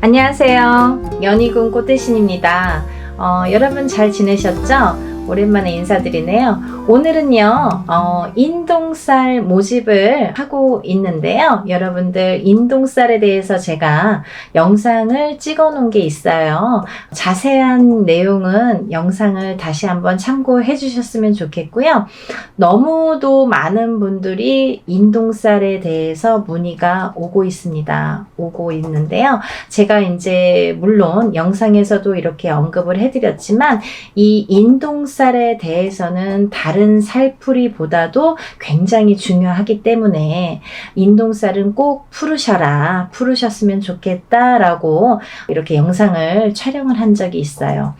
안녕하세요. 연희군 꽃대신입니다. 여러분 잘 지내셨죠? 오랜만에 인사드리네요. 오늘은요, 인동쌀 모집을 하고 있는데요. 여러분들 인동쌀에 대해서 제가 영상을 찍어 놓은 게 있어요. 자세한 내용은 영상을 다시 한번 참고해 주셨으면 좋겠고요. 너무도 많은 분들이 인동쌀에 대해서 문의가 오고 있는데요. 제가 이제 물론 영상에서도 이렇게 언급을 해드렸지만 이 인동쌀에 대해서는 다른 살풀이보다도 굉장히 중요하기 때문에 인동쌀은 꼭 풀으셨으면 좋겠다라고 이렇게 영상을 촬영을 한 적이 있어요.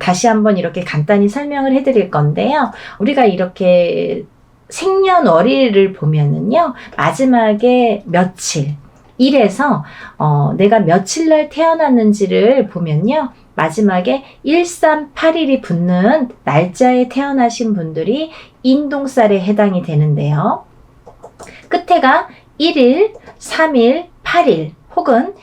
다시 한번 이렇게 간단히 설명을 해드릴 건데요. 우리가 이렇게 생년월일을 보면은요, 마지막에 며칠, 일에서 내가 며칠 날 태어났는지를 보면요, 마지막에 1381이 붙는 날짜에 태어나신 분들이 인동쌀에 해당이 되는데요. 끝에가 1일, 3일, 8일 혹은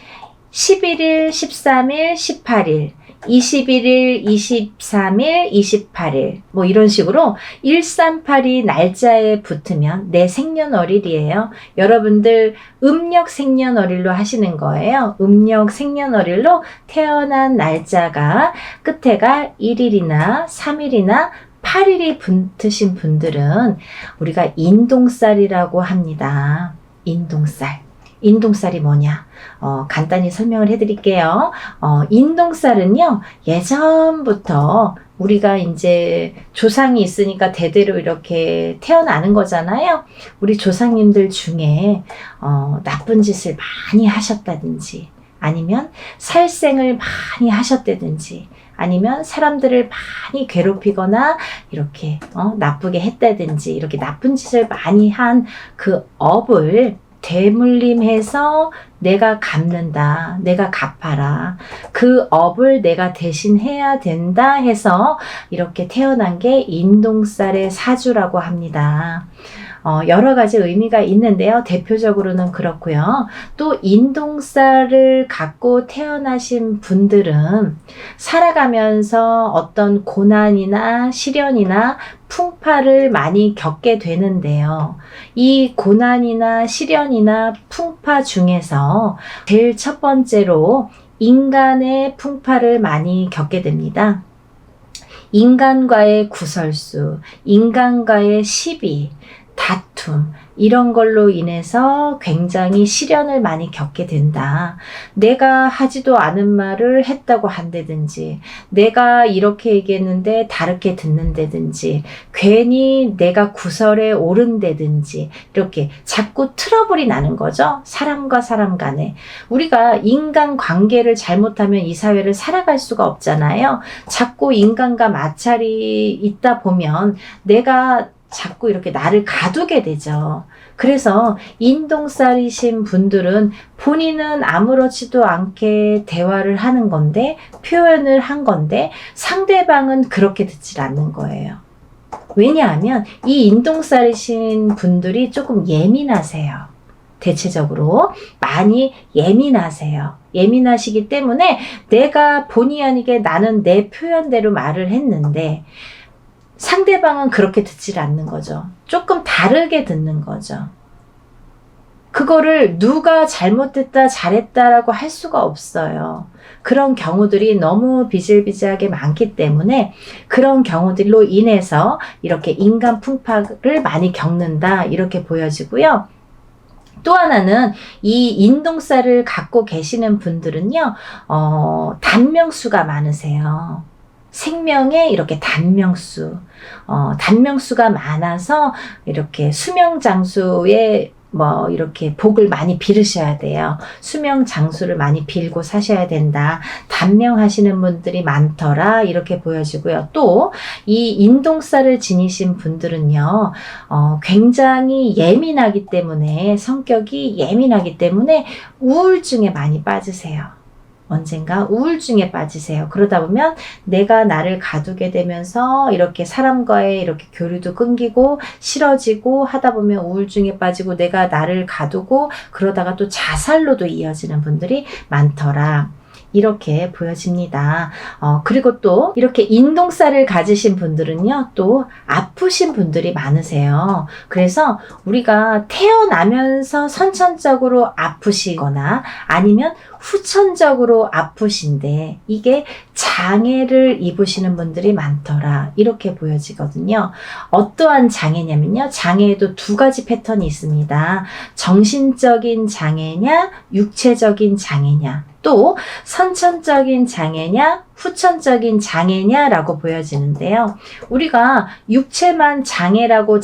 11일, 13일, 18일 21일, 23일, 28일 뭐 이런 식으로 1382 날짜에 붙으면 내 생년월일이에요. 여러분들 음력 생년월일로 하시는 거예요. 음력 생년월일로 태어난 날짜가 끝에가 1일이나 3일이나 8일이 붙으신 분들은 우리가 인동쌀이라고 합니다. 인동쌀이 뭐냐? 간단히 설명을 해드릴게요. 인동쌀은요, 예전부터 우리가 이제 조상이 있으니까 대대로 이렇게 태어나는 거잖아요. 우리 조상님들 중에, 나쁜 짓을 많이 하셨다든지, 아니면 살생을 많이 하셨다든지, 아니면 사람들을 많이 괴롭히거나 이렇게 나쁘게 했다든지, 이렇게 나쁜 짓을 많이 한 그 업을 되물림해서 내가 갚는다, 내가 갚아라, 그 업을 내가 대신해야 된다 해서 이렇게 태어난 게 인동쌀의 사주라고 합니다. 여러 가지 의미가 있는데요. 대표적으로는 그렇고요. 또 인동쌀을 갖고 태어나신 분들은 살아가면서 어떤 고난이나 시련이나 풍파를 많이 겪게 되는데요. 이 고난이나 시련이나 풍파 중에서 제일 첫 번째로 인간의 풍파를 많이 겪게 됩니다. 인간과의 구설수, 인간과의 시비, 다툼, 이런 걸로 인해서 굉장히 시련을 많이 겪게 된다. 내가 하지도 않은 말을 했다고 한다든지, 내가 이렇게 얘기했는데 다르게 듣는다든지, 괜히 내가 구설에 오른다든지, 이렇게 자꾸 트러블이 나는 거죠. 사람과 사람 간에. 우리가 인간 관계를 잘못하면 이 사회를 살아갈 수가 없잖아요. 자꾸 인간과 마찰이 있다 보면 내가 자꾸 이렇게 나를 가두게 되죠. 그래서 인동쌀이신 분들은 본인은 아무렇지도 않게 대화를 하는 건데, 표현을 한 건데, 상대방은 그렇게 듣질 않는 거예요. 왜냐하면 이 인동쌀이신 분들이 조금 예민하세요. 대체적으로 많이 예민하세요. 예민하시기 때문에 내가 본의 아니게 나는 내 표현대로 말을 했는데 상대방은 그렇게 듣질 않는 거죠. 조금 다르게 듣는 거죠. 그거를 누가 잘못했다, 잘했다라고 할 수가 없어요. 그런 경우들이 너무 비일비재하게 많기 때문에 그런 경우들로 인해서 이렇게 인간 풍파를 많이 겪는다, 이렇게 보여지고요. 또 하나는 이 인동쌀을 갖고 계시는 분들은요, 단명수가 많으세요. 생명에 이렇게 단명수가 많아서 이렇게 수명장수에 이렇게 복을 많이 빌으셔야 돼요. 수명장수를 많이 빌고 사셔야 된다. 단명하시는 분들이 많더라, 이렇게 보여지고요. 또 이 인동쌀을 지니신 분들은요, 굉장히 예민하기 때문에, 성격이 예민하기 때문에 우울증에 많이 빠지세요. 언젠가 우울증에 빠지세요. 그러다 보면 내가 나를 가두게 되면서 이렇게 사람과의 이렇게 교류도 끊기고 싫어지고 하다 보면 우울증에 빠지고 내가 나를 가두고 그러다가 또 자살로도 이어지는 분들이 많더라. 이렇게 보여집니다. 그리고 또 이렇게 인동살을 가지신 분들은요, 또 아프신 분들이 많으세요. 그래서 우리가 태어나면서 선천적으로 아프시거나 아니면 후천적으로 아프신데 이게 장애를 입으시는 분들이 많더라. 이렇게 보여지거든요. 어떠한 장애냐면요. 장애에도 두 가지 패턴이 있습니다. 정신적인 장애냐, 육체적인 장애냐. 또 선천적인 장애냐 후천적인 장애냐라고 보여지는데요. 우리가 육체만 장애라고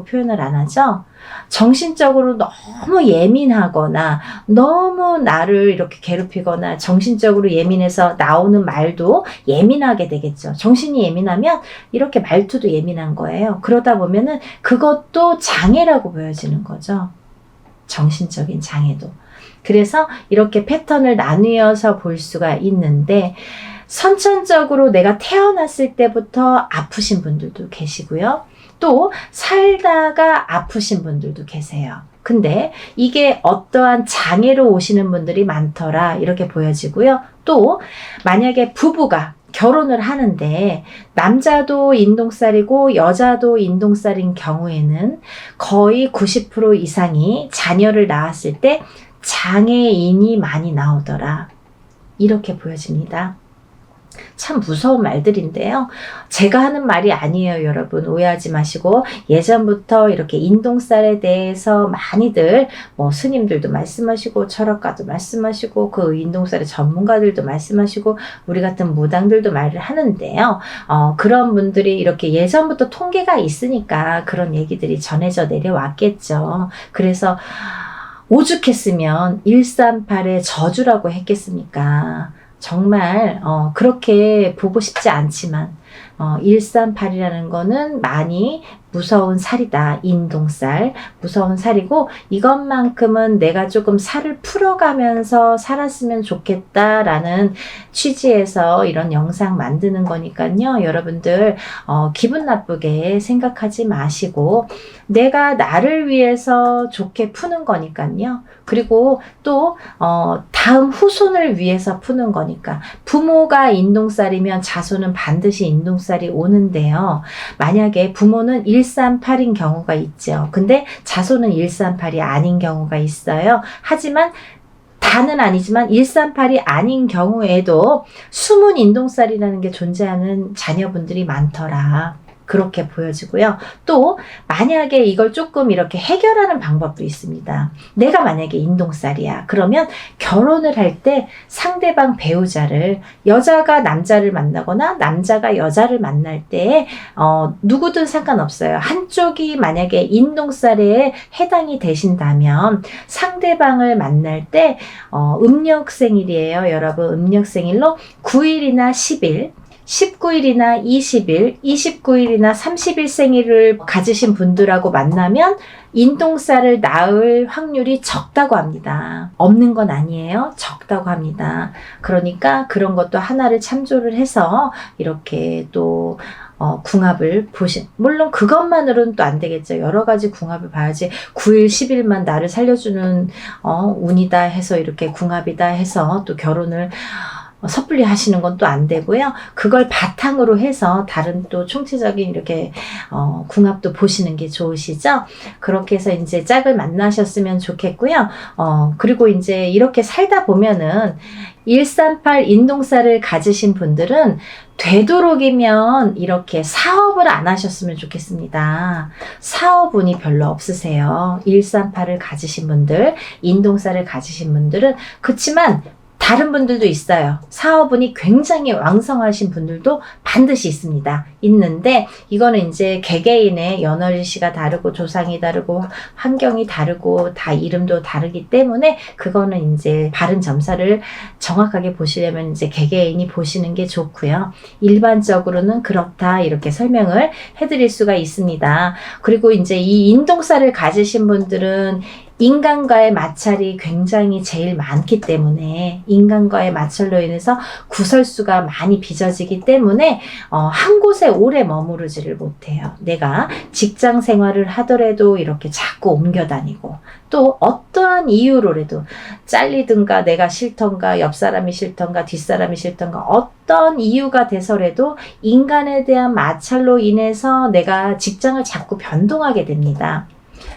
표현을 안 하죠. 정신적으로 너무 예민하거나 너무 나를 이렇게 괴롭히거나 정신적으로 예민해서 나오는 말도 예민하게 되겠죠. 정신이 예민하면 이렇게 말투도 예민한 거예요. 그러다 보면은 그것도 장애라고 보여지는 거죠. 정신적인 장애도. 그래서 이렇게 패턴을 나누어서 볼 수가 있는데 선천적으로 내가 태어났을 때부터 아프신 분들도 계시고요. 또 살다가 아프신 분들도 계세요. 근데 이게 어떠한 장애로 오시는 분들이 많더라 이렇게 보여지고요. 또 만약에 부부가 결혼을 하는데 남자도 인동살이고 여자도 인동살인 경우에는 거의 90% 이상이 자녀를 낳았을 때 장애인이 많이 나오더라. 이렇게 보여집니다. 참 무서운 말들인데요. 제가 하는 말이 아니에요, 여러분. 오해하지 마시고 예전부터 이렇게 인동살에 대해서 많이들 스님들도 말씀하시고 철학가도 말씀하시고 그 인동살의 전문가들도 말씀하시고 우리 같은 무당들도 말을 하는데요. 그런 분들이 이렇게 예전부터 통계가 있으니까 그런 얘기들이 전해져 내려왔겠죠. 그래서 오죽했으면 138의 저주라고 했겠습니까? 정말 그렇게 보고 싶지 않지만 138이라는 거는 많이 무서운 살이다. 인동살. 무서운 살이고 이것만큼은 내가 조금 살을 풀어가면서 살았으면 좋겠다라는 취지에서 이런 영상 만드는 거니까요. 여러분들 기분 나쁘게 생각하지 마시고 내가 나를 위해서 좋게 푸는 거니까요. 그리고 또 다음 후손을 위해서 푸는 거니까 부모가 인동살이면 자손은 반드시 인동살이 오는데요. 만약에 부모는 138인 경우가 있죠. 근데 자손은 138이 아닌 경우가 있어요. 하지만 다는 아니지만 138이 아닌 경우에도 숨은 인동살이라는 게 존재하는 자녀분들이 많더라. 그렇게 보여지고요. 또 만약에 이걸 조금 이렇게 해결하는 방법도 있습니다. 내가 만약에 인동살이야. 그러면 결혼을 할 때 상대방 배우자를 여자가 남자를 만나거나 남자가 여자를 만날 때 누구든 상관없어요. 한쪽이 만약에 인동살에 해당이 되신다면 상대방을 만날 때 음력생일이에요. 여러분 음력생일로 9일이나 10일 19일이나 20일, 29일이나 30일 생일을 가지신 분들하고 만나면 인동살을 낳을 확률이 적다고 합니다. 없는 건 아니에요. 적다고 합니다. 그러니까 그런 것도 하나를 참조를 해서 이렇게 또 궁합을 물론 그것만으로는 또 안 되겠죠. 여러 가지 궁합을 봐야지 9일, 10일만 나를 살려주는 운이다 해서 이렇게 궁합이다 해서 또 결혼을 섣불리 하시는 건 또 안 되고요. 그걸 바탕으로 해서 다른 또 총체적인 이렇게 궁합도 보시는 게 좋으시죠. 그렇게 해서 이제 짝을 만나셨으면 좋겠고요. 그리고 이제 이렇게 살다 보면은 138 인동살을 가지신 분들은 되도록이면 이렇게 사업을 안 하셨으면 좋겠습니다. 사업운이 별로 없으세요. 138을 가지신 분들, 인동살을 가지신 분들은 그렇지만 다른 분들도 있어요. 사업운이 굉장히 왕성하신 분들도 반드시 있습니다. 있는데 이거는 이제 개개인의 연월일시가 다르고 조상이 다르고 환경이 다르고 다 이름도 다르기 때문에 그거는 이제 바른 점사를 정확하게 보시려면 이제 개개인이 보시는 게 좋고요. 일반적으로는 그렇다 이렇게 설명을 해드릴 수가 있습니다. 그리고 이제 이 인동살을 가지신 분들은 인간과의 마찰이 굉장히 제일 많기 때문에 인간과의 마찰로 인해서 구설수가 많이 빚어지기 때문에 한 곳에 오래 머무르지를 못해요. 내가 직장 생활을 하더라도 이렇게 자꾸 옮겨 다니고 또 어떠한 이유로라도 잘리든가 내가 싫던가 옆 사람이 싫던가 뒷사람이 싫던가 어떤 이유가 돼서라도 인간에 대한 마찰로 인해서 내가 직장을 자꾸 변동하게 됩니다.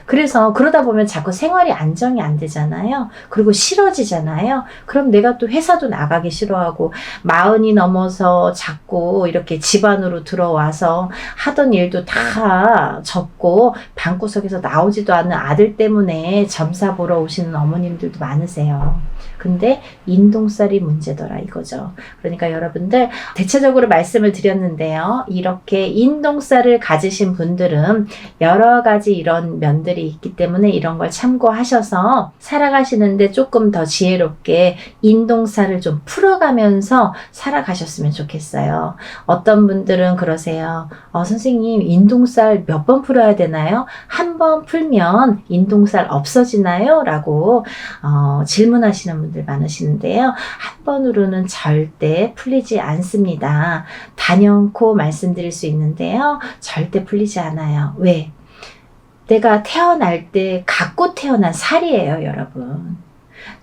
그래서 그러다 보면 자꾸 생활이 안정이 안 되잖아요. 그리고 싫어지잖아요. 그럼 내가 또 회사도 나가기 싫어하고 40이 넘어서 자꾸 이렇게 집안으로 들어와서 하던 일도 다 접고 방구석에서 나오지도 않는 아들 때문에 점사 보러 오시는 어머님들도 많으세요. 근데 인동살이 문제더라 이거죠. 그러니까 여러분들 대체적으로 말씀을 드렸는데요. 이렇게 인동살을 가지신 분들은 여러 가지 이런 면들이 있기 때문에 이런 걸 참고하셔서 살아가시는데 조금 더 지혜롭게 인동살을 좀 풀어가면서 살아가셨으면 좋겠어요. 어떤 분들은 그러세요. 선생님 인동살 몇 번 풀어야 되나요? 한 번 풀면 인동살 없어지나요? 라고 질문하시는 분들 많으시는데요. 한 번으로는 절대 풀리지 않습니다. 단연코 말씀드릴 수 있는데요. 절대 풀리지 않아요. 왜? 내가 태어날 때 갖고 태어난 살이에요, 여러분.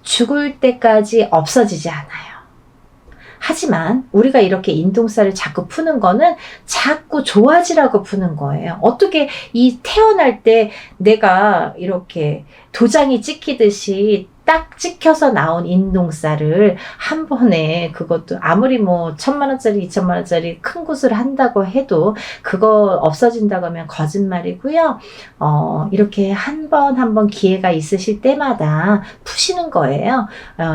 죽을 때까지 없어지지 않아요. 하지만 우리가 이렇게 인동살을 자꾸 푸는 거는 자꾸 좋아지라고 푸는 거예요. 어떻게 이 태어날 때 내가 이렇게 도장이 찍히듯이 딱 찍혀서 나온 인동살을 한 번에 그것도 아무리 뭐 1,000만 원짜리 2,000만 원짜리 큰 곳을 한다고 해도 그거 없어진다고 하면 거짓말이고요. 이렇게 한 번 기회가 있으실 때마다 푸시는 거예요.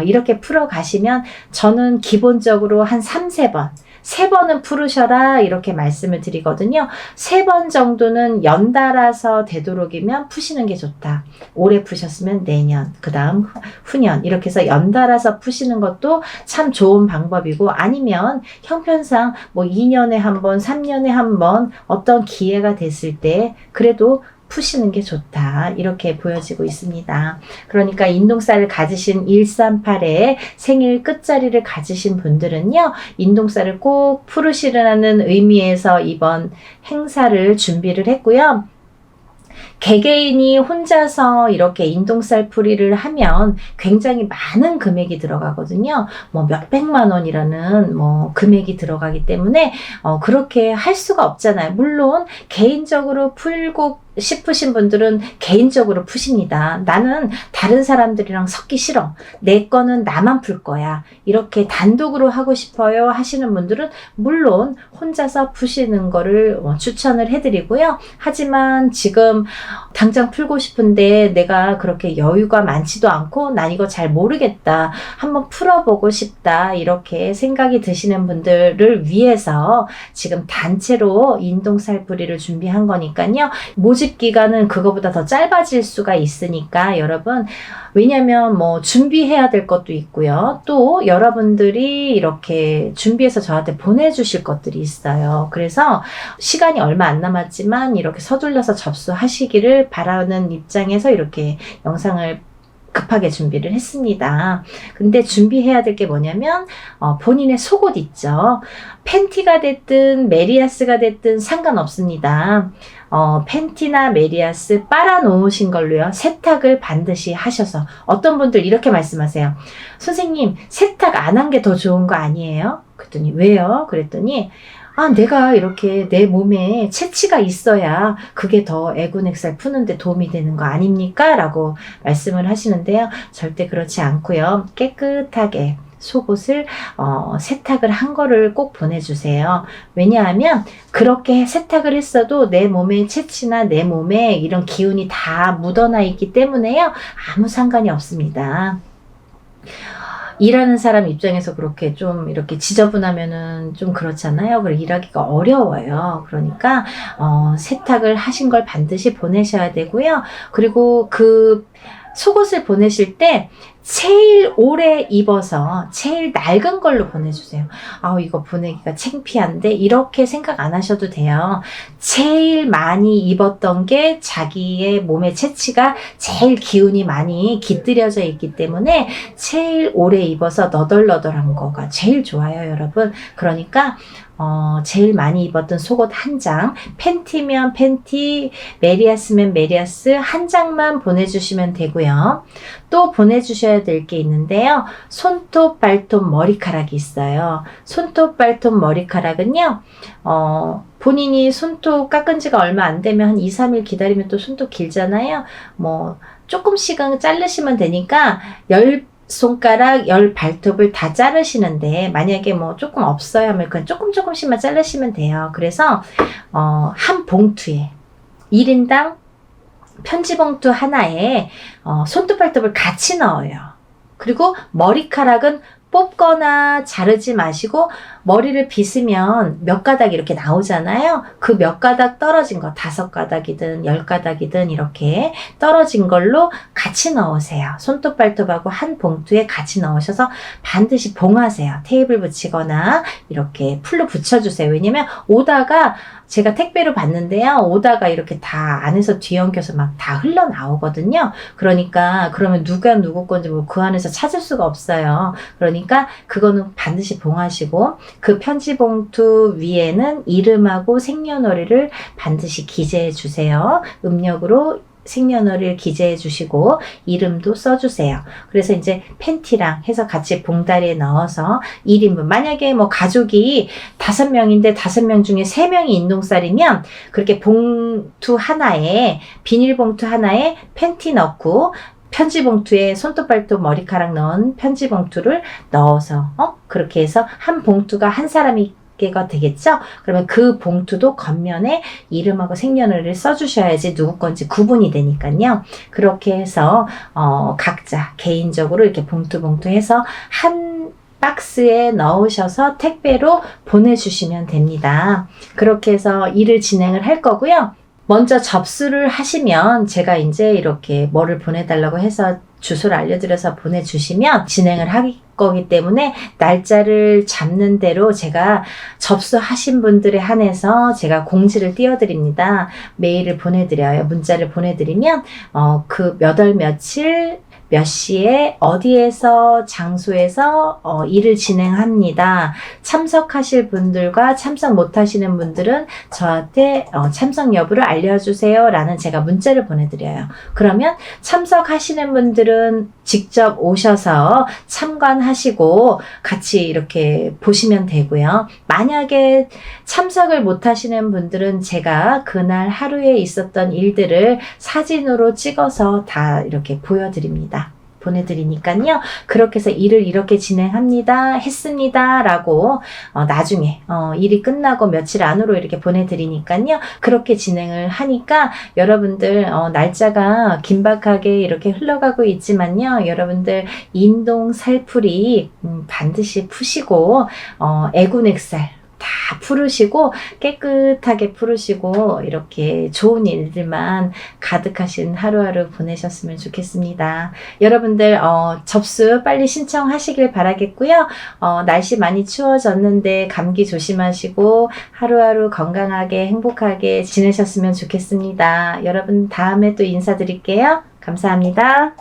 이렇게 풀어 가시면 저는 기본적으로 한 3-4번 3번은 풀으셔라 이렇게 말씀을 드리거든요. 3번 정도는 연달아서 되도록이면 푸시는 게 좋다. 올해 푸셨으면 내년, 그 다음 후년 이렇게 해서 연달아서 푸시는 것도 참 좋은 방법이고 아니면 형편상 뭐 2년에 한 번, 3년에 한 번 어떤 기회가 됐을 때 그래도 푸시는 게 좋다. 이렇게 보여지고 있습니다. 그러니까 인동살을 가지신 138의 생일 끝자리를 가지신 분들은요. 인동살을 꼭 풀으시라는 의미에서 이번 행사를 준비를 했고요. 개개인이 혼자서 이렇게 인동살 풀이를 하면 굉장히 많은 금액이 들어가거든요. 뭐 몇백만 원이라는 뭐 금액이 들어가기 때문에 그렇게 할 수가 없잖아요. 물론 개인적으로 풀고 싶으신 분들은 개인적으로 푸십니다. 나는 다른 사람들이랑 섞기 싫어. 내 거는 나만 풀 거야. 이렇게 단독으로 하고 싶어요 하시는 분들은 물론 혼자서 푸시는 거를 추천을 해드리고요. 하지만 지금 당장 풀고 싶은데 내가 그렇게 여유가 많지도 않고 난 이거 잘 모르겠다. 한번 풀어보고 싶다. 이렇게 생각이 드시는 분들을 위해서 지금 단체로 인동살풀이를 준비한 거니까요. 모집 기간은 그거보다 더 짧아질 수가 있으니까 여러분 왜냐면 뭐 준비해야 될 것도 있고요. 또 여러분들이 이렇게 준비해서 저한테 보내주실 것들이 있어요. 그래서 시간이 얼마 안 남았지만 이렇게 서둘러서 접수하시기를 바라는 입장에서 이렇게 영상을 급하게 준비를 했습니다. 근데 준비해야 될 게 뭐냐면 본인의 속옷 있죠. 팬티가 됐든 메리아스가 됐든 상관없습니다. 팬티나 메리아스 빨아놓으신 걸로요. 세탁을 반드시 하셔서 어떤 분들 이렇게 말씀하세요. 선생님 세탁 안 한 게 더 좋은 거 아니에요? 그랬더니 왜요? 그랬더니 내가 이렇게 내 몸에 채취가 있어야 그게 더 애군액살 푸는데 도움이 되는 거 아닙니까? 라고 말씀을 하시는데요. 절대 그렇지 않고요. 깨끗하게 속옷을 세탁을 한 거를 꼭 보내주세요. 왜냐하면 그렇게 세탁을 했어도 내 몸의 채취나 내 몸에 이런 기운이 다 묻어나 있기 때문에요. 아무 상관이 없습니다. 일하는 사람 입장에서 그렇게 좀 이렇게 지저분하면은 좀 그렇잖아요. 그리고 일하기가 어려워요. 그러니까 세탁을 하신 걸 반드시 보내셔야 되고요. 그리고 그 속옷을 보내실 때 제일 오래 입어서 제일 낡은 걸로 보내주세요. 이거 보내기가 창피한데 이렇게 생각 안 하셔도 돼요. 제일 많이 입었던 게 자기의 몸의 체취가 제일 기운이 많이 깃들여져 있기 때문에 제일 오래 입어서 너덜너덜한 거가 제일 좋아요, 여러분. 그러니까 제일 많이 입었던 속옷 한 장, 팬티면 팬티, 메리아스면 메리아스 한 장만 보내주시면 되고요. 또 보내주셔야 될 게 있는데요. 손톱, 발톱, 머리카락이 있어요. 손톱, 발톱, 머리카락은요. 본인이 손톱 깎은 지가 얼마 안 되면 한 2, 3일 기다리면 또 손톱 길잖아요. 조금씩은 자르시면 되니까 10손가락 10발톱을 다 자르시는데 만약에 조금 없어요 하면 그냥 조금씩만 자르시면 돼요. 그래서 한 봉투에 1인당 편지봉투 하나에 손톱 발톱을 같이 넣어요. 그리고 머리카락은 뽑거나 자르지 마시고 머리를 빗으면 몇 가닥 이렇게 나오잖아요. 그 몇 가닥 떨어진 거 5가닥이든 10가닥이든 이렇게 떨어진 걸로 같이 넣으세요. 손톱 발톱하고 한 봉투에 같이 넣으셔서 반드시 봉하세요. 테이블 붙이거나 이렇게 풀로 붙여주세요. 왜냐면 오다가 제가 택배로 받는데요. 오다가 이렇게 다 안에서 뒤엉켜서 막 다 흘러나오거든요. 그러니까 그러면 누가 누구 건지 그 안에서 찾을 수가 없어요. 그러니까 그거는 반드시 봉하시고 그 편지 봉투 위에는 이름하고 생년월일을 반드시 기재해 주세요. 음력으로 생년월일 기재해 주시고 이름도 써주세요. 그래서 이제 팬티랑 해서 같이 봉다리에 넣어서 1인분 만약에 가족이 5명인데 5명 중에 3명이 인동살이면 그렇게 봉투 하나에 비닐봉투 하나에 팬티 넣고 편지봉투에 손톱 발톱 머리카락 넣은 편지봉투를 넣어서 그렇게 해서 한 봉투가 한 사람이 가 되겠죠? 그러면 그 봉투도 겉면에 이름하고 생년월일을 써주셔야지 누구 건지 구분이 되니까요. 그렇게 해서 각자 개인적으로 이렇게 봉투 해서 한 박스에 넣으셔서 택배로 보내주시면 됩니다. 그렇게 해서 일을 진행을 할 거고요. 먼저 접수를 하시면 제가 이제 이렇게 뭐를 보내달라고 해서 주소를 알려드려서 보내주시면 진행을 할 거기 때문에 날짜를 잡는 대로 제가 접수하신 분들에 한해서 제가 공지를 띄워드립니다. 메일을 보내드려요. 문자를 보내드리면 그 몇 월 며칠 몇 시에 어디에서 장소에서 일을 진행합니다. 참석하실 분들과 참석 못하시는 분들은 저한테 참석 여부를 알려주세요 라는 제가 문자를 보내드려요. 그러면 참석하시는 분들은 직접 오셔서 참관하시고 같이 이렇게 보시면 되고요. 만약에 참석을 못하시는 분들은 제가 그날 하루에 있었던 일들을 사진으로 찍어서 다 이렇게 보여드립니다. 보내드리니까요. 그렇게 해서 일을 이렇게 진행합니다. 했습니다. 라고 나중에 일이 끝나고 며칠 안으로 이렇게 보내드리니까요. 그렇게 진행을 하니까 여러분들 날짜가 긴박하게 이렇게 흘러가고 있지만요. 여러분들 인동 살풀이 반드시 푸시고 애군액살 다 풀으시고 깨끗하게 풀으시고 이렇게 좋은 일들만 가득하신 하루하루 보내셨으면 좋겠습니다. 여러분들 접수 빨리 신청하시길 바라겠고요. 날씨 많이 추워졌는데 감기 조심하시고 하루하루 건강하게 행복하게 지내셨으면 좋겠습니다. 여러분 다음에 또 인사드릴게요. 감사합니다.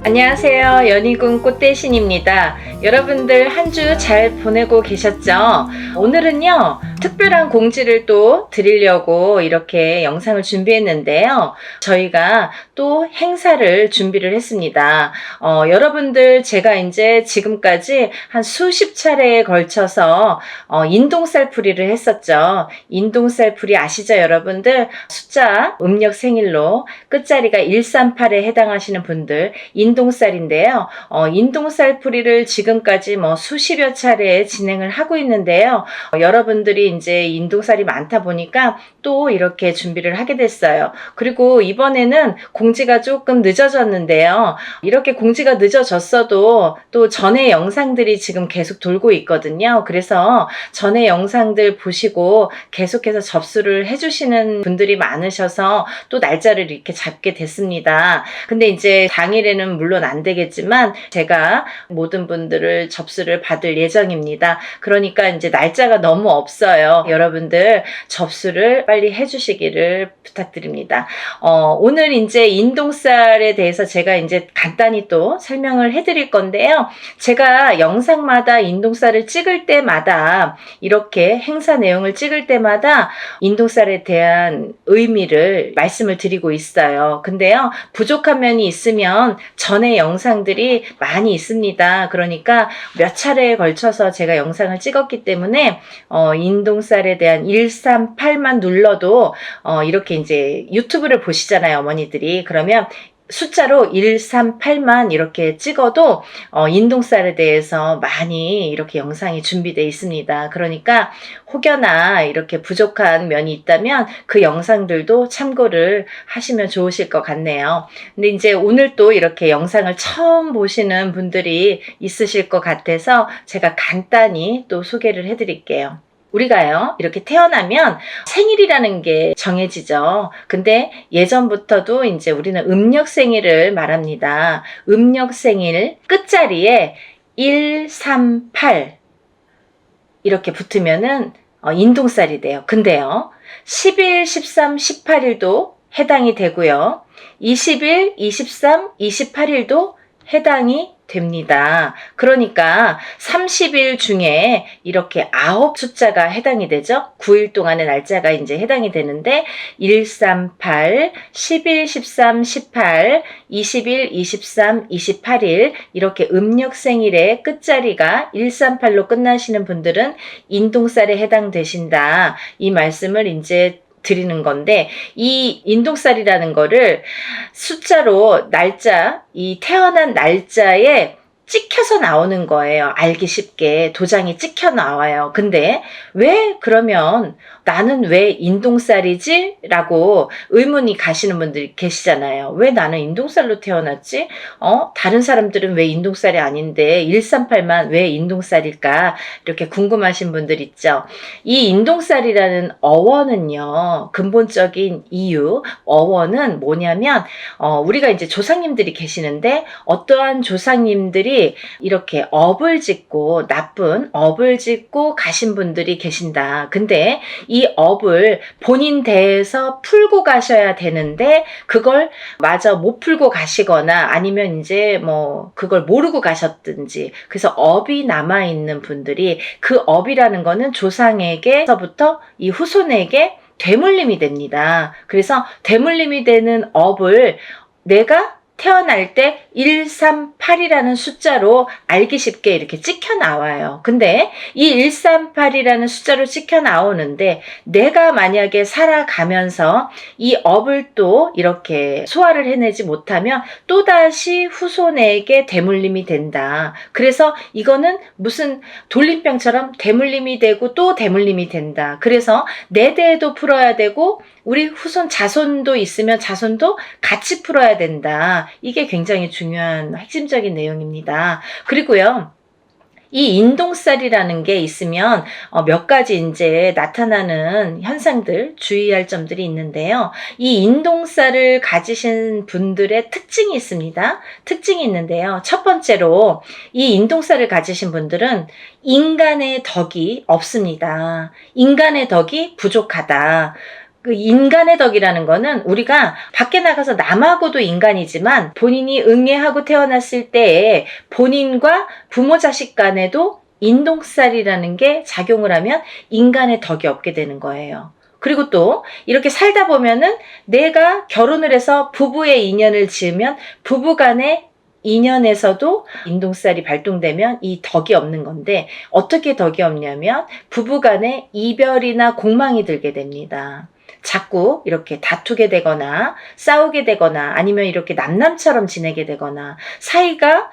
안녕하세요. 연희군 꽃대신입니다. 여러분들 한 주 잘 보내고 계셨죠? 오늘은요, 특별한 공지를 또 드리려고 이렇게 영상을 준비했는데요. 저희가 또 행사를 준비를 했습니다. 여러분들 제가 이제 지금까지 한 수십 차례에 걸쳐서 인동살풀이를 했었죠. 인동살풀이 아시죠, 여러분들? 숫자, 음력 생일로 끝자리가 138에 해당하시는 분들, 인동살인데요. 인동살풀이를 지금까지 수십여 차례 진행을 하고 있는데요. 여러분들이 이제 인동살이 많다 보니까 또 이렇게 준비를 하게 됐어요. 그리고 이번에는 공지가 조금 늦어졌는데요. 이렇게 공지가 늦어졌어도 또 전에 영상들이 지금 계속 돌고 있거든요. 그래서 전에 영상들 보시고 계속해서 접수를 해주시는 분들이 많으셔서 또 날짜를 이렇게 잡게 됐습니다. 근데 이제 당일에는 물론 안 되겠지만 제가 모든 분들을 접수를 받을 예정입니다. 그러니까 이제 날짜가 너무 없어요. 여러분들 접수를 빨리 해주시기를 부탁드립니다. 오늘 이제 인동살에 대해서 제가 이제 간단히 또 설명을 해드릴 건데요. 제가 영상마다 인동살을 찍을 때마다 이렇게 행사 내용을 찍을 때마다 인동살에 대한 의미를 말씀을 드리고 있어요. 근데요, 부족한 면이 있으면 전에 영상들이 많이 있습니다. 그러니까 몇 차례에 걸쳐서 제가 영상을 찍었기 때문에 인동살에 대한 138만 눌러도 이렇게 이제 유튜브를 보시잖아요, 어머니들이. 그러면 숫자로 138만 이렇게 찍어도 인동살에 대해서 많이 이렇게 영상이 준비되어 있습니다. 그러니까 혹여나 이렇게 부족한 면이 있다면 그 영상들도 참고를 하시면 좋으실 것 같네요. 근데 이제 오늘 또 이렇게 영상을 처음 보시는 분들이 있으실 것 같아서 제가 간단히 또 소개를 해드릴게요. 우리가요, 이렇게 태어나면 생일이라는 게 정해지죠. 근데 예전부터도 이제 우리는 음력 생일을 말합니다. 음력 생일 끝자리에 138 이렇게 붙으면은 인동살이 돼요. 근데요, 10일, 13, 18일도 해당이 되고요. 20일, 23, 28일도 해당이 됩니다. 그러니까 30일 중에 이렇게 9 숫자가 해당이 되죠. 9일 동안의 날짜가 이제 해당이 되는데 138, 11, 13, 18, 20일, 23, 28일 이렇게 음력 생일의 끝자리가 138로 끝나시는 분들은 인동살에 해당되신다. 이 말씀을 이제 드리는 건데, 이 인동살이라는 거를 숫자로 날짜, 이 태어난 날짜에 찍혀서 나오는 거예요. 알기 쉽게 도장이 찍혀 나와요. 근데 왜 그러면 나는 왜 인동살이지? 라고 의문이 가시는 분들이 계시잖아요. 왜 나는 인동살로 태어났지? 다른 사람들은 왜 인동살이 아닌데 138만 왜 인동살일까? 이렇게 궁금하신 분들 있죠. 이 인동살이라는 어원은요, 근본적인 이유, 어원은 뭐냐면 우리가 이제 조상님들이 계시는데 어떠한 조상님들이 이렇게 업을 짓고 나쁜 업을 짓고 가신 분들이 계신다. 근데 이 업을 본인 대에서 풀고 가셔야 되는데 그걸 마저 못 풀고 가시거나 아니면 이제 뭐 그걸 모르고 가셨든지, 그래서 업이 남아있는 분들이 그 업이라는 거는 조상에게서부터 이 후손에게 대물림이 됩니다. 그래서 대물림이 되는 업을 내가 태어날 때 138이라는 숫자로 알기 쉽게 이렇게 찍혀 나와요. 근데 이 138이라는 숫자로 찍혀 나오는데 내가 만약에 살아가면서 이 업을 또 이렇게 소화를 해내지 못하면 또다시 후손에게 대물림이 된다. 그래서 이거는 무슨 돌림병처럼 대물림이 되고 또 대물림이 된다. 그래서 내 대에도 풀어야 되고 우리 후손 자손도 있으면 자손도 같이 풀어야 된다. 이게 굉장히 중요한 핵심적인 내용입니다. 그리고요, 이 인동살이라는 게 있으면 몇 가지 이제 나타나는 현상들, 주의할 점들이 있는데요. 이 인동살을 가지신 분들의 특징이 있습니다. 특징이 있는데요. 첫 번째로 이 인동살을 가지신 분들은 인간의 덕이 없습니다. 인간의 덕이 부족하다. 그 인간의 덕이라는 거는 우리가 밖에 나가서 남하고도 인간이지만 본인이 응애하고 태어났을 때에 본인과 부모 자식 간에도 인동살이라는 게 작용을 하면 인간의 덕이 없게 되는 거예요. 그리고 또 이렇게 살다 보면은 내가 결혼을 해서 부부의 인연을 지으면 부부 간의 인연에서도 인동살이 발동되면 이 덕이 없는 건데, 어떻게 덕이 없냐면 부부 간에 이별이나 공망이 들게 됩니다. 자꾸 이렇게 다투게 되거나 싸우게 되거나 아니면 이렇게 남남처럼 지내게 되거나 사이가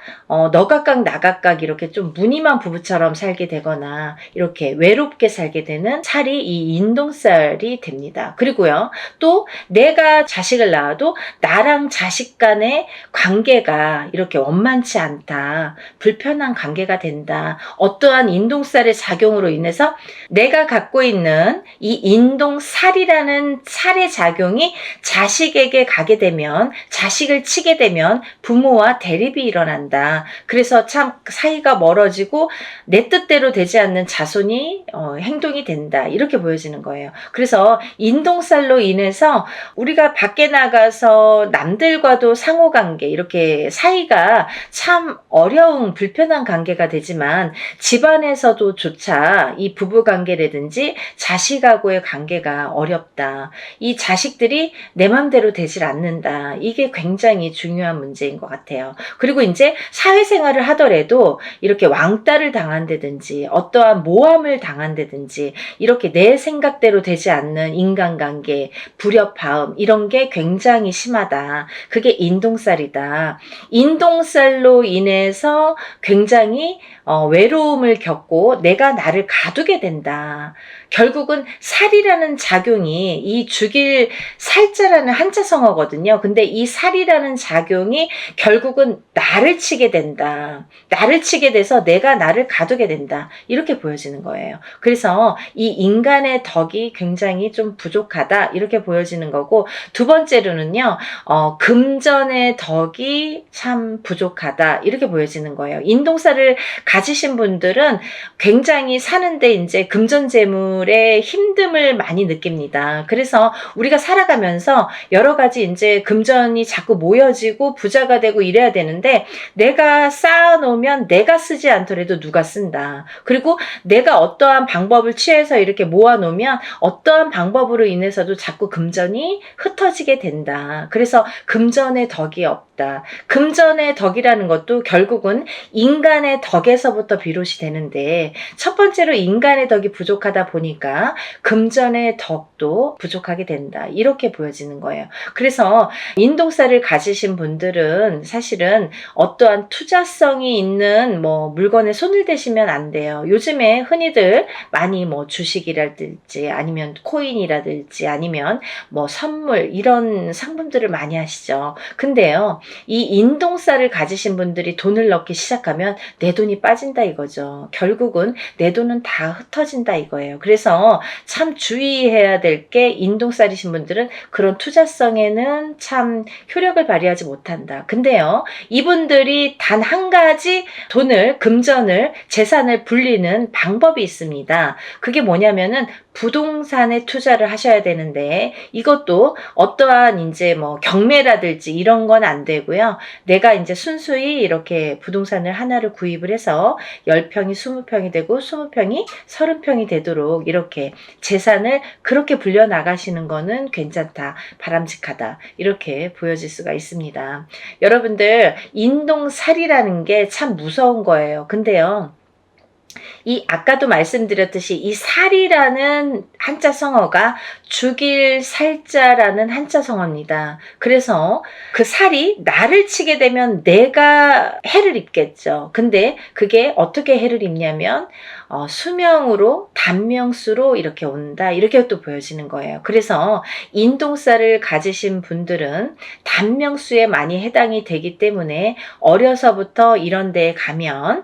너 각각 나 각각 이렇게 좀 무늬만 부부처럼 살게 되거나 이렇게 외롭게 살게 되는 쌀이 이 인동살이 됩니다. 그리고요, 또 내가 자식을 낳아도 나랑 자식 간의 관계가 이렇게 원만치 않다, 불편한 관계가 된다, 어떠한 인동살의 작용으로 인해서 내가 갖고 있는 이 인동살이라는 살의 작용이 자식에게 가게 되면, 자식을 치게 되면 부모와 대립이 일어난다. 그래서 참 사이가 멀어지고 내 뜻대로 되지 않는 자손이 행동이 된다, 이렇게 보여지는 거예요. 그래서 인동살로 인해서 우리가 밖에 나가서 남들과도 상호관계, 이렇게 사이가 참 어려운 불편한 관계가 되지만 집안에서도 조차 이 부부관계라든지 자식하고의 관계가 어렵다, 이 자식들이 내 맘대로 되질 않는다, 이게 굉장히 중요한 문제인 것 같아요. 그리고 이제 사회생활을 하더라도 이렇게 왕따를 당한다든지 어떠한 모함을 당한다든지 이렇게 내 생각대로 되지 않는 인간관계, 불협화음, 이런 게 굉장히 심하다. 그게 인동살이다. 인동살로 인해서 굉장히 외로움을 겪고 내가 나를 가두게 된다. 결국은 살이라는 작용이, 이 죽일 살자라는 한자성어거든요. 근데 이 살이라는 작용이 결국은 나를 치게 된다. 나를 치게 돼서 내가 나를 가두게 된다, 이렇게 보여지는 거예요. 그래서 이 인간의 덕이 굉장히 좀 부족하다, 이렇게 보여지는 거고, 두 번째로는요, 금전의 덕이 참 부족하다, 이렇게 보여지는 거예요. 인동살을 가지신 분들은 굉장히 사는데 이제 금전재물의 힘듦을 많이 느낍니다. 그래서 우리가 살아가면서 여러 가지 이제 금전이 자꾸 모여지고 부자가 되고 이래야 되는데, 내가 쌓아놓으면 내가 쓰지 않더라도 누가 쓴다. 그리고 내가 어떠한 방법을 취해서 이렇게 모아놓으면 어떠한 방법으로 인해서도 자꾸 금전이 흩어지게 된다. 그래서 금전의 덕이 없다. 금전의 덕이라는 것도 결국은 인간의 덕에서부터 비롯이 되는데, 첫 번째로 인간의 덕이 부족하다 보니까 금전의 덕도 부족하게 된다, 이렇게 보여지는 거예요. 그래서 인동살을 가지신 분들은 사실은 어떠한 투자성이 있는 물건에 손을 대시면 안 돼요. 요즘에 흔히들 많이 주식이라든지 아니면 코인이라든지 아니면 선물, 이런 상품들을 많이 하시죠. 근데요, 이 인동살을 가지신 분들이 돈을 넣기 시작하면 내 돈이 빠진다 이거죠. 결국은 내 돈은 다 흩어진다 이거예요. 그래서 참 주의해야 될 게, 인동살이신 분들은 그런 투자성에는 참 효력을 발휘하지 못한다. 근데요, 이분들이 단 한 가지 돈을, 금전을, 재산을 불리는 방법이 있습니다. 그게 뭐냐면은 부동산에 투자를 하셔야 되는데, 이것도 어떠한 이제 경매라든지 이런 건 안 되고요. 내가 이제 순수히 이렇게 부동산을 하나를 구입을 해서 10평이 20평이 되고 20평이 30평이 되도록 이렇게 재산을 그렇게 불려 나가시는 거는 괜찮다, 바람직하다, 이렇게 보여질 수가 있습니다. 여러분들, 인동살이라는 게 참 무서운 거예요. 근데요, 이 아까도 말씀드렸듯이 이 살이라는 한자 성어가 죽일 살자라는 한자 성어입니다. 그래서 그 살이 나를 치게 되면 내가 해를 입겠죠. 근데 그게 어떻게 해를 입냐면 수명으로, 단명수로 이렇게 온다, 이렇게 또 보여지는 거예요. 그래서 인동살을 가지신 분들은 단명수에 많이 해당이 되기 때문에 어려서부터 이런 데에 가면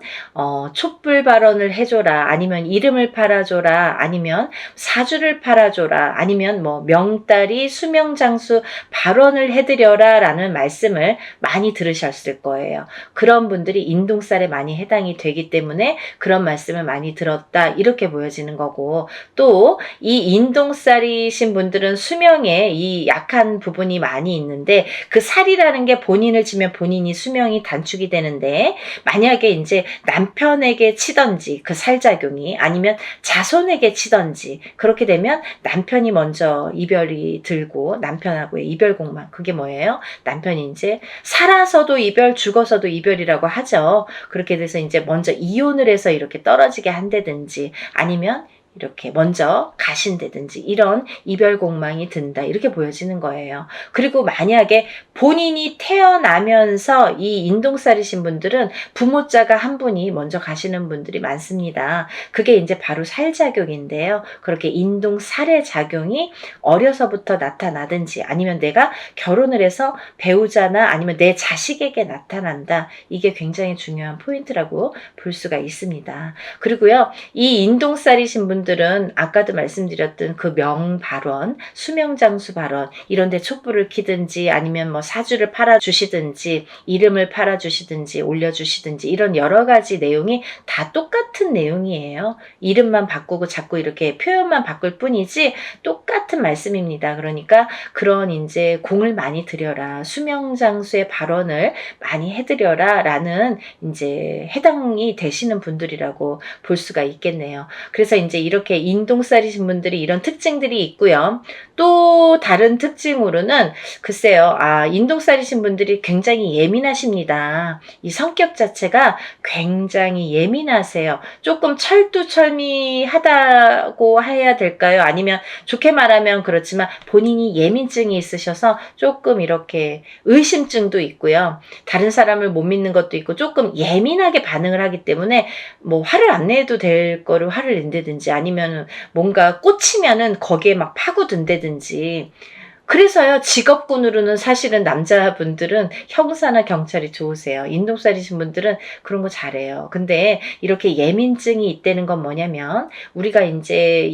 촛불 발언을 해줘라, 아니면 이름을 팔아줘라, 아니면 사주를 팔아줘라, 아니면 명다리 수명장수 발언을 해드려라 라는 말씀을 많이 들으셨을 거예요. 그런 분들이 인동살에 많이 해당이 되기 때문에 그런 말씀을 많이 들었다, 이렇게 보여지는 거고, 또 이 인동살이신 분들은 수명에 이 약한 부분이 많이 있는데, 그 살이라는 게 본인을 치면 본인이 수명이 단축이 되는데, 만약에 이제 남편에게 치던지 그 살작용이, 아니면 자손에게 치던지 그렇게 되면 남편이 먼저 이별이 들고, 남편하고의 이별공만, 그게 뭐예요? 남편이 이제 살아서도 이별, 죽어서도 이별이라고 하죠. 그렇게 돼서 이제 먼저 이혼을 해서 이렇게 떨어지게 한다든지, 아니면 이렇게 먼저 가신다든지 이런 이별 공망이 든다 이렇게 보여지는 거예요. 그리고 만약에 본인이 태어나면서 이 인동살이신 분들은 부모자가 한 분이 먼저 가시는 분들이 많습니다. 그게 이제 바로 살작용인데요. 그렇게 인동살의 작용이 어려서부터 나타나든지 아니면 내가 결혼을 해서 배우자나 아니면 내 자식에게 나타난다. 이게 굉장히 중요한 포인트라고 볼 수가 있습니다. 그리고요, 이 인동살이신 분들은 아까도 말씀드렸던 그 명발언, 수명장수 발언 이런 데 촛불을 켜든지 아니면 뭐 사주를 팔아주시든지 이름을 팔아주시든지 올려주시든지 이런 여러 가지 내용이 다 똑같은 내용이에요. 이름만 바꾸고 자꾸 이렇게 표현만 바꿀 뿐이지 똑같은 말씀입니다. 그러니까 그런 이제 공을 많이 들여라, 수명장수의 발언을 많이 해드려라 라는 이제 해당이 되시는 분들이라고 볼 수가 있겠네요. 그래서 이제 이렇게 인동살이신 분들이 이런 특징들이 있고요. 또 다른 특징으로는 글쎄요, 인동살이신 분들이 굉장히 예민하십니다. 이 성격 자체가 굉장히 예민하세요. 조금 철두철미하다고 해야 될까요? 아니면 좋게 말하면 그렇지만 본인이 예민증이 있으셔서 조금 이렇게 의심증도 있고요. 다른 사람을 못 믿는 것도 있고 조금 예민하게 반응을 하기 때문에 뭐 화를 안 내도 될 거를 화를 낸다든지 아니면 뭔가 꽂히면은 거기에 막 파고든다든지 그래서요, 직업군으로는 사실은 남자분들은 형사나 경찰이 좋으세요. 인동살이신 분들은 그런 거 잘해요. 근데 이렇게 예민증이 있다는 건 뭐냐면, 우리가 이제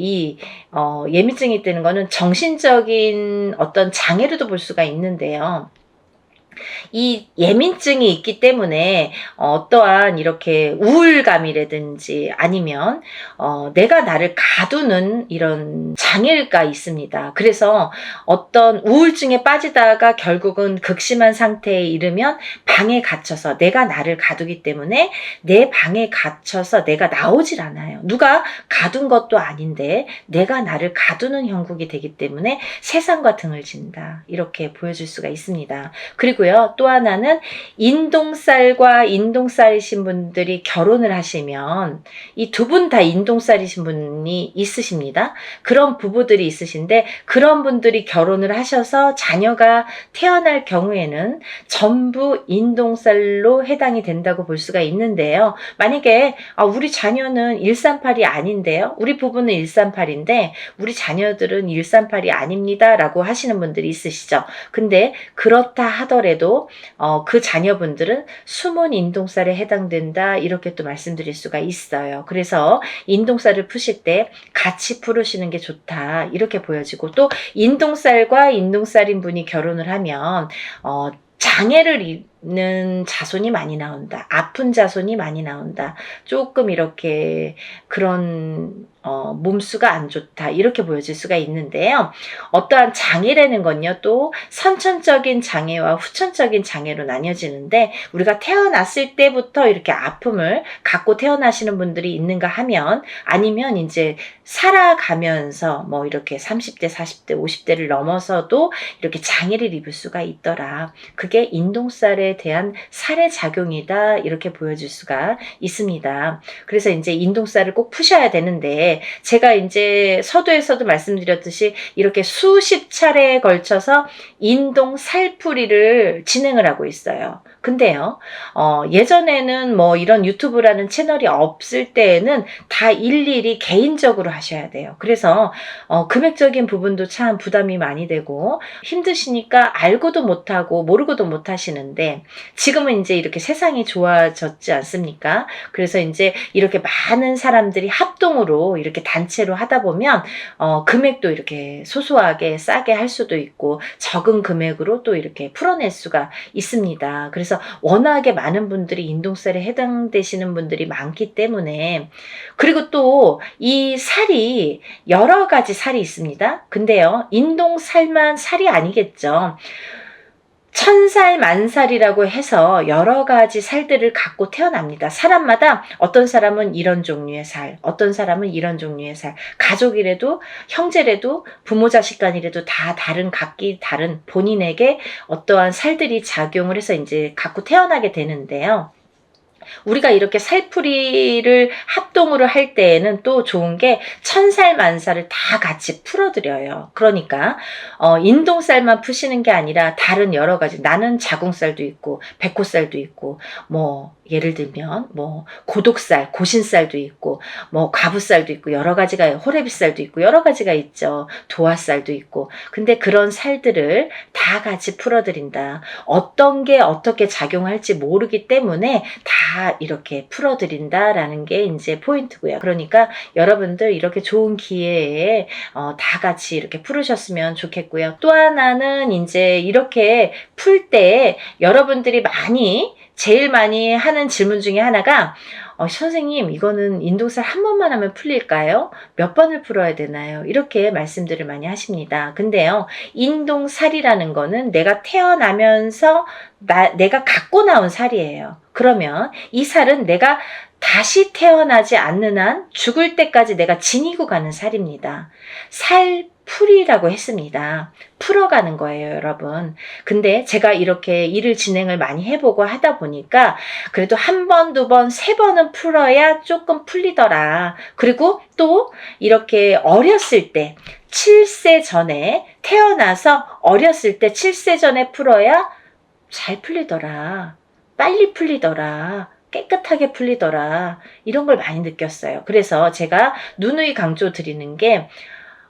예민증이 있다는 거는 정신적인 어떤 장애로도 볼 수가 있는데요. 이 예민증이 있기 때문에 어떠한 이렇게 우울감이라든지 아니면 내가 나를 가두는 이런 장애가 있습니다. 그래서 어떤 우울증에 빠지다가 결국은 극심한 상태에 이르면 방에 갇혀서 내가 나를 가두기 때문에 내 방에 갇혀서 내가 나오질 않아요. 누가 가둔 것도 아닌데 내가 나를 가두는 형국이 되기 때문에 세상과 등을 진다. 이렇게 보여줄 수가 있습니다. 그리고요, 또 하나는 인동살과 인동살이신 분들이 결혼을 하시면 이 두 분 다 인동살이신 분이 있으십니다. 그런 부부들이 있으신데 그런 분들이 결혼을 하셔서 자녀가 태어날 경우에는 전부 인동살로 해당이 된다고 볼 수가 있는데요. 만약에 우리 자녀는 138이 아닌데요. 우리 부부는 138인데 우리 자녀들은 138이 아닙니다. 라고 하시는 분들이 있으시죠. 근데 그렇다 하더라도 그 자녀분들은 숨은 인동살에 해당된다 이렇게 또 말씀드릴 수가 있어요. 그래서 인동살을 푸실 때 같이 풀으시는 게 좋다 이렇게 보여지고 또 인동살과 인동살인 분이 결혼을 하면 장애를 입는 자손이 많이 나온다. 아픈 자손이 많이 나온다. 조금 이렇게 그런 몸수가 안 좋다. 이렇게 보여질 수가 있는데요. 어떠한 장애라는 건요. 또 선천적인 장애와 후천적인 장애로 나뉘어지는데 우리가 태어났을 때부터 이렇게 아픔을 갖고 태어나시는 분들이 있는가 하면 아니면 이제 살아가면서 뭐 이렇게 30대, 40대, 50대를 넘어서도 이렇게 장애를 입을 수가 있더라. 그게 인동살에 대한 살의 작용이다. 이렇게 보여줄 수가 있습니다. 그래서 이제 인동살을 꼭 푸셔야 되는데 제가 이제 서두에서도 말씀드렸듯이 이렇게 수십 차례에 걸쳐서 인동살풀이를 진행을 하고 있어요. 근데요, 예전에는 뭐 이런 유튜브라는 채널이 없을 때에는 다 일일이 개인적으로 하셔야 돼요. 그래서 금액적인 부분도 참 부담이 많이 되고 힘드시니까 알고도 못하고 모르고도 못하시는데 지금은 이제 이렇게 세상이 좋아졌지 않습니까? 그래서 이제 이렇게 많은 사람들이 합동으로 이렇게 단체로 하다 보면 금액도 이렇게 소소하게 싸게 할 수도 있고 적은 금액으로 또 이렇게 풀어낼 수가 있습니다. 그래서 워낙에 많은 분들이 인동살에 해당되시는 분들이 많기 때문에 그리고 또 이 살이 여러 가지 살이 있습니다. 근데요, 인동살만 살이 아니겠죠. 천살 만살이라고 해서 여러 가지 살들을 갖고 태어납니다. 사람마다 어떤 사람은 이런 종류의 살, 어떤 사람은 이런 종류의 살, 가족이라도 형제라도 부모 자식 간이라도 다 각기 다른 본인에게 어떠한 살들이 작용을 해서 이제 갖고 태어나게 되는데요. 우리가 이렇게 살풀이를 합동으로 할 때에는 또 좋은 게 천살 만살을 다 같이 풀어드려요. 그러니까 인동살만 푸시는 게 아니라 다른 여러 가지, 나는 자궁살도 있고 백호살도 있고 뭐 예를 들면 뭐 고독살, 고신살도 있고 뭐 과부살도 있고 여러 가지가, 호래비살도 있고 여러 가지가 있죠. 도화살도 있고. 근데 그런 살들을 다 같이 풀어드린다. 어떤 게 어떻게 작용할지 모르기 때문에 다 이렇게 풀어드린다라는 게 이제 포인트고요. 그러니까 여러분들 이렇게 좋은 기회에 다 같이 이렇게 풀으셨으면 좋겠고요. 또 하나는 이제 이렇게 풀 때 여러분들이 제일 많이 하는 질문 중에 하나가 선생님, 이거는 인동살 한 번만 하면 풀릴까요? 몇 번을 풀어야 되나요? 이렇게 말씀들을 많이 하십니다. 근데요, 인동살이라는 거는 내가 태어나면서 내가 갖고 나온 살이에요. 그러면 이 살은 내가 다시 태어나지 않는 한 죽을 때까지 내가 지니고 가는 살입니다. 살풀이라고 했습니다. 풀어가는 거예요, 여러분. 근데 제가 이렇게 일을 진행을 많이 해보고 하다 보니까 그래도 한 번, 두 번, 세 번은 풀어야 조금 풀리더라. 그리고 또 이렇게 어렸을 때 7세 전에 태어나서 어렸을 때 7세 전에 풀어야 잘 풀리더라. 빨리 풀리더라. 깨끗하게 풀리더라. 이런 걸 많이 느꼈어요. 그래서 제가 누누이 강조 드리는 게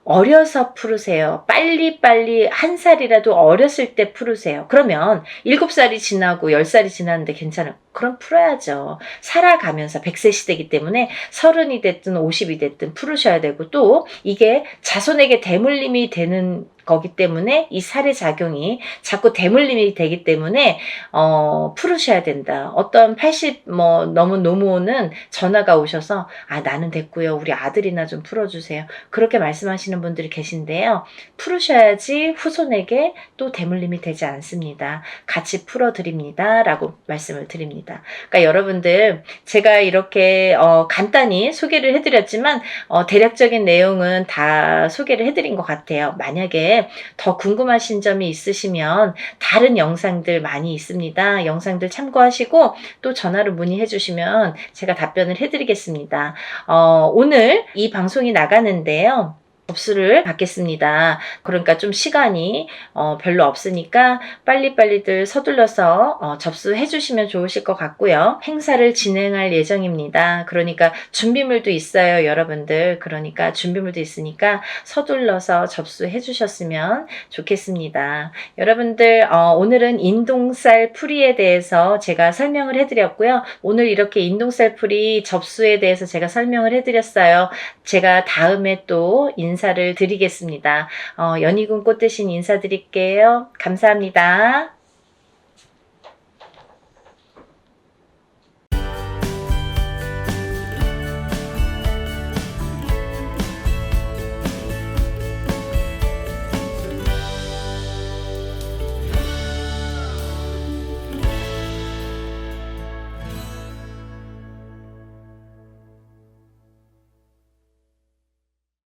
어려서 풀으세요. 빨리빨리 한 살이라도 어렸을 때 풀으세요. 그러면 7살이 지나고 10살이 지났는데 괜찮아요. 그럼 풀어야죠. 살아가면서 100세 시대이기 때문에 30이 됐든 50이 됐든 풀으셔야 되고, 또 이게 자손에게 대물림이 되는 거기 때문에 이 살의 작용이 자꾸 대물림이 되기 때문에 풀으셔야 된다. 어떤 80 넘은 노모는 전화가 오셔서 나는 됐고요. 우리 아들이나 좀 풀어주세요. 그렇게 말씀하시는 분들이 계신데요. 풀으셔야지 후손에게 또 대물림이 되지 않습니다. 같이 풀어드립니다. 라고 말씀을 드립니다. 그러니까 여러분들, 제가 이렇게 간단히 소개를 해드렸지만 대략적인 내용은 다 소개를 해드린 것 같아요. 만약에 더 궁금하신 점이 있으시면 다른 영상들 많이 있습니다. 영상들 참고하시고 또 전화로 문의해 주시면 제가 답변을 해드리겠습니다. 오늘 이 방송이 나가는데요. 접수를 받겠습니다. 그러니까 좀 시간이 별로 없으니까 빨리빨리들 서둘러서 접수해 주시면 좋으실 것 같고요. 행사를 진행할 예정입니다. 그러니까 준비물도 있어요, 여러분들. 그러니까 준비물도 있으니까 서둘러서 접수해 주셨으면 좋겠습니다. 여러분들, 오늘은 인동살 풀이에 대해서 제가 설명을 해드렸고요. 오늘 이렇게 인동살 풀이 접수에 대해서 제가 설명을 해드렸어요. 제가 다음에 또 인사를 드리겠습니다. 연희군 꽃 대신 인사드릴게요. 감사합니다.